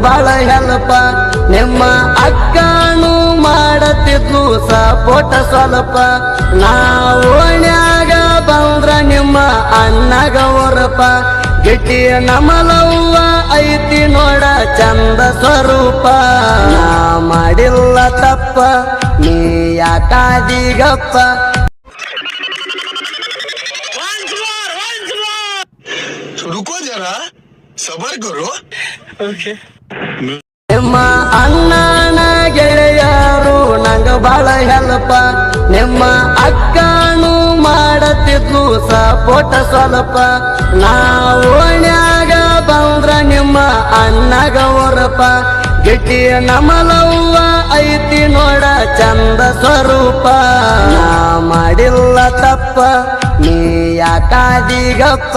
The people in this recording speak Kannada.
ಬಾಳ ಹೆಲ್ಪ ನಿಮ್ಮ ಅಕ್ಕನು ಮಾಡತಿದ್ಲು ಸಪೋಟ ಸ್ವಲ್ಪ ನಾವು ಓಣ್ಯಾಗ ಬಂದ್ರ ನಿಮ್ಮ ಅಣ್ಣಗ ಹೊರಪ ಗಿಟ್ಟಿ ನಮಲವ್ವ ಐತಿ ನೋಡ ಚಂದ ಸ್ವರೂಪ ನಾ ಮಾಡಿಲ್ಲ ತಪ್ಪ ನೀ ಯಾಕಾದಿಗಪ್ಪ रुको जरा सबर करो ಓಕೆ ನಿಮ್ಮ ಅಣ್ಣನ ಗೆಳೆಯರು ನಂಗ ಬಾಳ ಹೆಲ್ಪ ನಿಮ್ಮ ಅಕ್ಕನು ಮಾಡತಿದ್ಲು ಸಪೋಟ ಸ್ವಲ್ಪ ನಾವು ಓಣ್ಯಾಗ ಬಂದ್ರ ನಿಮ್ಮ ಅಣ್ಣಗ ಹೊರಪ ಗಿಟ್ಟಿ ನಮಲವ್ವ ಐತಿ ನೋಡ ಚಂದ ಸ್ವರೂಪ ನಾ ಮಾಡಿಲ್ಲ ತಪ್ಪ ನೀ ಯಾಕಾದಿಗಪ್ಪ